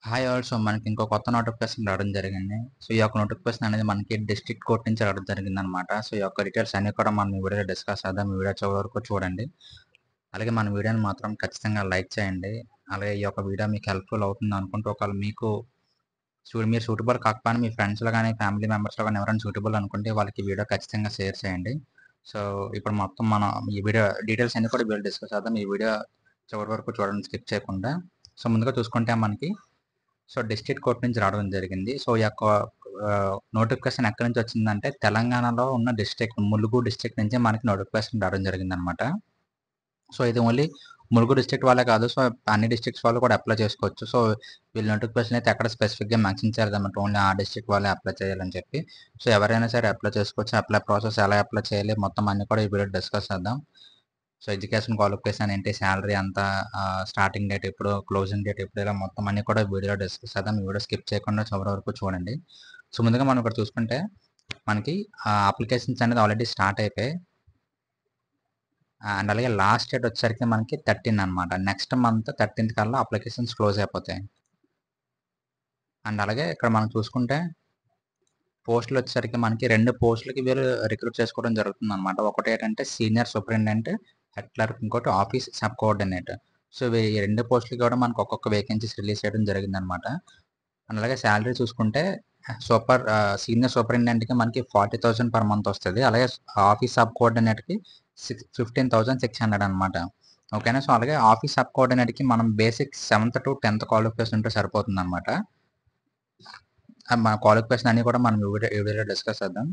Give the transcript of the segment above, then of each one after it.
Hi all. So, మనకి ఇంకో కొత్త నోటిఫికేషన్ రావడం జరిగింది. సో, ఈ యొక్క నోటిఫికేషన్ అనేది మనకి డిస్ట్రిక్ట్ కోర్ట్ నుంచి రావడం జరిగిందనమాట. సో, ఈ యొక్క డీటెయిల్స్ అన్నీ కూడా మనం ఈ వీడియోలో డిస్కస్ చేద్దాం. ఈ వీడియో చివరి వరకు చూడండి. అలాగే మన వీడియోని మాత్రం ఖచ్చితంగా లైక్ చేయండి. అలాగే ఈ యొక్క వీడియో మీకు హెల్ప్‌ఫుల్ అవుతుంది అనుకుంటూ ఒకవేళ మీకు మీరు సూటబుల్ కాకపోయినా మీ ఫ్రెండ్స్‌లో గాని, ఫ్యామిలీ మెంబర్స్‌లో గాని ఎవరైనా సూటబుల్ అనుకుంటే వాళ్ళకి ఈ వీడియో ఖచ్చితంగా షేర్ చేయండి. సో, ఇప్పుడు మొత్తం మనం ఈ వీడియో డీటెయిల్స్ అన్నీ కూడా ఈ వీడియోలో డిస్కస్ చేద్దాం. ఈ వీడియో చివరి వరకు చూడండి స్కిప్ చేయకుండా. సో, ముందుగా చూసుకుంటే మనకి డిస్ట్రిక్ట్ కోర్ట్ నుంచి రావడం జరిగింది. సో, ఈ యొక్క నోటిఫికేషన్ ఎక్కడి నుంచి వచ్చిందంటే, తెలంగాణలో ఉన్న ములుగు డిస్ట్రిక్ట్ నుంచి మనకి నోటిఫికేషన్ రావడం జరిగిందనమాట. సో, ఇది ఓన్లీ ములుగు డిస్ట్రిక్ట్ వాళ్ళే కాదు. సో, అన్ని డిస్ట్రిక్ట్స్ వాళ్ళు కూడా అప్లై చేసుకోవచ్చు. సో, వీళ్ళ నోటిఫికేషన్ అయితే ఎక్కడ స్పెసిఫిక్‌గా మెన్షన్ చేయలేదన్నమాట. ఓన్లీ ఆ డిస్ట్రిక్ట్ వాళ్ళే అప్లై చేయాలని చెప్పి. సో, ఎవరైనా సరే అప్లై చేసుకోవచ్చు. అప్లై ప్రాసెస్ ఎలా అప్లై చేయాలి మొత్తం అన్నీ కూడా ఈ వీడియోలో డిస్కస్ చేద్దాం. సో, ఎడ్యుకేషన్ క్వాలిఫికేషన్ ఏంటి, సాలరీ ఎంత, స్టార్టింగ్ డేట్ ఎప్పుడు, క్లోజింగ్ డేట్ ఎప్పుడు, ఇలా మొత్తం అన్నీ కూడా వీడియోలో డిస్కస్ చేద్దాం. ఈ వీడియో స్కిప్ చేయకుండా చివరి వరకు చూడండి. సో, ముందుగా మనం ఇక్కడ చూసుకుంటే మనకి అప్లికేషన్స్ అనేది ఆల్రెడీ స్టార్ట్ అయిపోయాయి. అండ్ అలాగే లాస్ట్ డేట్ వచ్చేసరికి మనకి 13 అనమాట. నెక్స్ట్ మంత్ 13థ్ కల్లా అప్లికేషన్స్ క్లోజ్ అయిపోతాయి. అండ్ అలాగే ఇక్కడ మనం చూసుకుంటే పోస్టులు వచ్చేసరికి మనకి 2 పోస్టులకి వీళ్ళు రిక్రూట్ చేసుకోవడం జరుగుతుందనమాట. ఒకటేంటంటే సీనియర్ సూపరింటెండెంట్, హెడ్ క్లర్క్, ఇంకోటి ఆఫీస్ సబ్ కోఆర్డినేటర్. సో, ఈ 2 పోస్టులకి కూడా మనకు ఒక్కొక్క వేకెన్సీస్ రిలీజ్ చేయడం జరిగిందనమాట. అండ్ అలాగే సాలరీ చూసుకుంటే సీనియర్ సూపరింటెండెంట్‌కి మనకి 40,000 పర్ మంత్ వస్తది. అలాగే ఆఫీస్ సబ్ కోఆర్డినేటర్‌కి 15,600 అనమాట. ఓకేనా. సో, అలాగే ఆఫీస్ సబ్ కోఆర్డినేటర్‌కి మనం basic 7th to 10th qualification ఉంటే సరిపోతుందనమాట. మన క్వాలిఫికేషన్ అన్నీ కూడా మనం ఈ వీడియోలో డిస్కస్ చేద్దాం.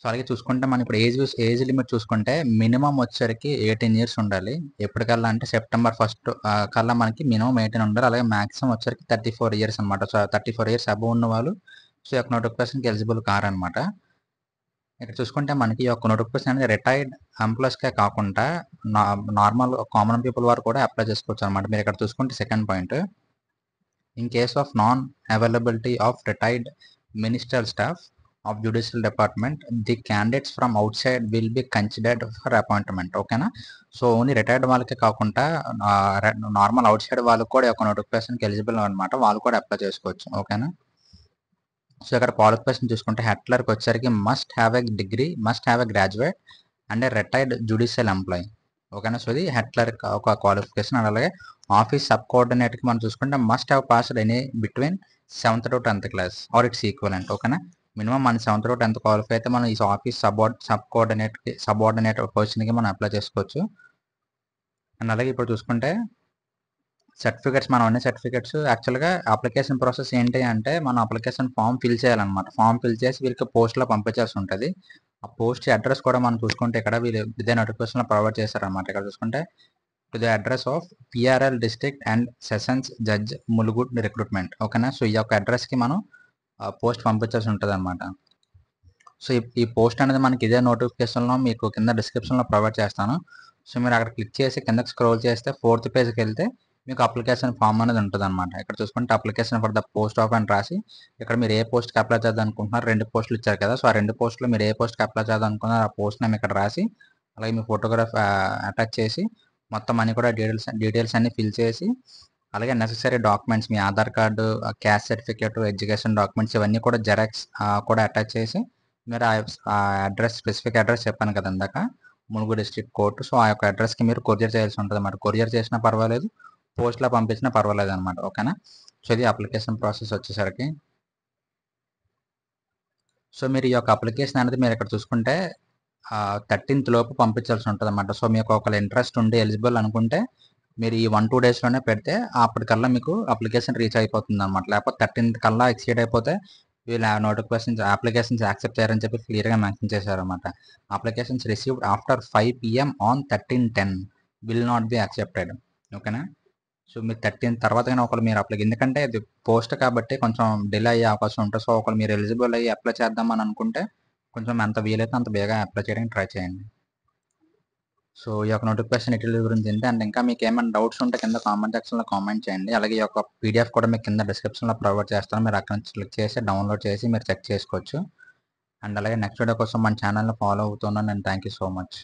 సో, అలాగే చూసుకుంటే మనం ఇప్పుడు ఏజ్ లిమిట్ చూసుకుంటే మినిమమ్ వచ్చేసరికి 18 ఇయర్స్ ఉండాలి. ఎప్పటికల్లా అంటే సెప్టెంబర్ 1 కల్లా మనకి మినిమమ్ 18 ఉండాలి. అలాగే మాక్సిమం వచ్చేసరికి 34 ఇయర్స్ అనమాట. సో, 34 ఇయర్స్ అబోవ్ ఉన్నవాళ్ళు సో, ఈ యొక్క నోటిఫికేషన్‌కి ఎలిజిబుల్ కారనమాట. ఇక్కడ చూసుకుంటే మనకి ఈ యొక్క నోటిఫికేషన్ అనేది రిటైర్డ్ ఎంప్లాయీస్‌కే కాకుండా నా నార్మల్ కామన్ పీపుల్ వారు కూడా అప్లై చేసుకోవచ్చనమాట. మీరు ఇక్కడ చూసుకుంటే second point, in case of non availability of retired ministerial staff of judicial department, the candidates from out side will be considered for appointment. ఓకేనా. సో, ఓన్లీ రిటైర్డ్ వాళ్ళకే కాకుండా normal out side వాళ్ళకి కూడా ఈ యొక్క నోటిఫికేషన్‌కి ఎలిజిబుల్ అనమాట. వాళ్ళు కూడా అప్లై చేసుకోవచ్చు. ఓకేనా. సో, ఇక్కడ క్వాలిఫికేషన్ చూసుకుంటే హెడ్ క్లర్క్ వచ్చేసరికి must have a degree, must have a graduate and a retired judicial employee. ఓకేనా. సో, ఇది హెడ్ క్లర్క్ ఒక క్వాలిఫికేషన్. అలాగే ఆఫీస్ సబ్ కోఆర్డినేటర్‌కి మనం చూసుకుంటే must have passed any between 7th to 10th class or its equivalent. ఓకేనా. Minimum మన 7th to 10th qualify అయితే మనం ఈ ఆఫీస్ సబార్డినేటర్ పొజిషన్‌కి మనం అప్లై చేసుకోవచ్చు. అండ్ అలాగే ఇప్పుడు చూసుకుంటే సర్టిఫికేట్స్, మనం అన్ని సర్టిఫికేట్స్ యాక్చువల్‌గా అప్లికేషన్ ప్రాసెస్ ఏంటి అంటే, మనం అప్లికేషన్ ఫార్మ్ ఫిల్ చేయాలనమాట. ఫార్మ్ ఫిల్ చేసి వీళ్ళకి పోస్ట్‌లో పంపించాల్సి ఉంటది. ఆ పోస్ట్ అడ్రస్ కూడా మనం చూసుకుంటే ఇక్కడ వీళ్ళు ఇదే నోటిఫికేషన్‌లో ప్రొవైడ్ చేశారనమాట. ఇక్కడ చూసుకుంటే to the address of PRL district and sessions judge Mulugu recruitment. ఓకేనా. సో, ఈ యొక్క అడ్రస్‌కి మనం పోస్ట్ పంపించాల్సి ఉంటదనమాట. సో, ఈ పోస్ట్ అనేది మనకి ఇదే నోటిఫికేషన్‌లో మీకు కింద డిస్క్రిప్షన్‌లో ప్రొవైడ్ చేస్తాను. సో, మీరు అక్కడ క్లిక్ చేసి కిందకి స్క్రోల్ చేస్తే 4th పేజ్‌కెళ్తే మీకు అప్లికేషన్ ఫార్మ్ అనేది ఉంటదనమాట. ఇక్కడ చూసుకుంటే application for the post of అని రాసి, ఇక్కడ మీరు ఏ పోస్ట్‌కి అప్లై చేద్దాం అనుకుంటున్నారో 2 పోస్టులు ఇచ్చారు కదా. సో, ఆ 2 పోస్టులు మీరు ఏ పోస్ట్‌కి అప్లై చేద్దాం అనుకున్నారో ఆ పోస్ట్ నేమ్ ఇక్కడ రాసి, అలాగే మీ ఫోటోగ్రాఫ్ అటాచ్ చేసి, మొత్తం అన్నీ కూడా డీటెయిల్స్ అన్నీ ఫిల్ చేసి, అలాగే నెసెసరీ డాక్యుమెంట్స్ మీ Aadhaar card, caste certificate, education documents ఇవన్నీ కూడా జిరాక్స్ కూడా అటాచ్ చేసి, మీరు ఆ అడ్రస్, స్పెసిఫిక్ అడ్రస్ చెప్పాను కదా ఇందాక, ములుగు డిస్ట్రిక్ట్ కోర్ట్. సో, ఆ యొక్క అడ్రస్‌కి మీరు కొరియర్ చేయాల్సి ఉంటదన్నమాట. కొరియర్ చేసినా పర్వాలేదు, పోస్ట్‌లో పంపించినా పర్వాలేదనమాట. ఓకేనా. సో, ఇది అప్లికేషన్ ప్రాసెస్ వచ్చేసరికి. సో, మీరు ఈ యొక్క అప్లికేషన్ అనేది మీరు ఇక్కడ చూసుకుంటే 13th లోపు పంపించాల్సి ఉంటదన్నమాట. సో, మీకు ఒకవేళ ఇంట్రెస్ట్ ఉండి ఎలిజిబుల్ అనుకుంటే మీరు ఈ 1, 2 డేస్‌లోనే పెడితే అప్పటికల్లా మీకు అప్లికేషన్ రీచ్ అయిపోతుందన్నమాట. లేకపోతే 13th కల్లా ఎక్సీడ్ అయిపోతే వీళ్ళు అప్లికేషన్స్ యాక్సెప్ట్ చేయరని చెప్పి క్లియర్‌గా మెన్షన్ చేశారన్నమాట. Applications received after 5 PM on 13/10 will not be accepted. ఓకేనా. సో, మీరు 13 తర్వాత గాని ఒకవేళ మీరు ఎందుకంటే ఇది పోస్ట్ కాబట్టి కొంచెం డిలే అయ్యే అవకాశం ఉంటది. సో, ఒకవేళ మీరు ఎలిజిబుల్ అయ్యి అప్లై చేద్దామని అనుకుంటే కొంచెం ఎంత వీలైతే అంత బేగా అప్లై చేయడానికి ట్రై చేయండి. సో, ఈ యొక్క నోటిఫికేషన్ డీటెయిల్స్ గురించి ఇంతే. అండ్ ఇంకా మీకు ఏమైనా డౌట్స్ ఉంటే కింద కామెంట్ సెక్షన్‌లో కామెంట్ చేయండి. అలాగే ఈ యొక్క పీడీఎఫ్ కూడా మీకు కింద డిస్క్రిప్షన్‌లో ప్రొవైడ్ చేస్తాను. మీరు అక్కడి నుంచి క్లిక్ చేసి డౌన్లోడ్ చేసి మీరు చెక్ చేసుకోవచ్చు. అండ్ అలాగే నెక్స్ట్ వీడియో కోసం మన ఛానెల్‌ని ఫాలో అవుతున్నాను. And thank you so much.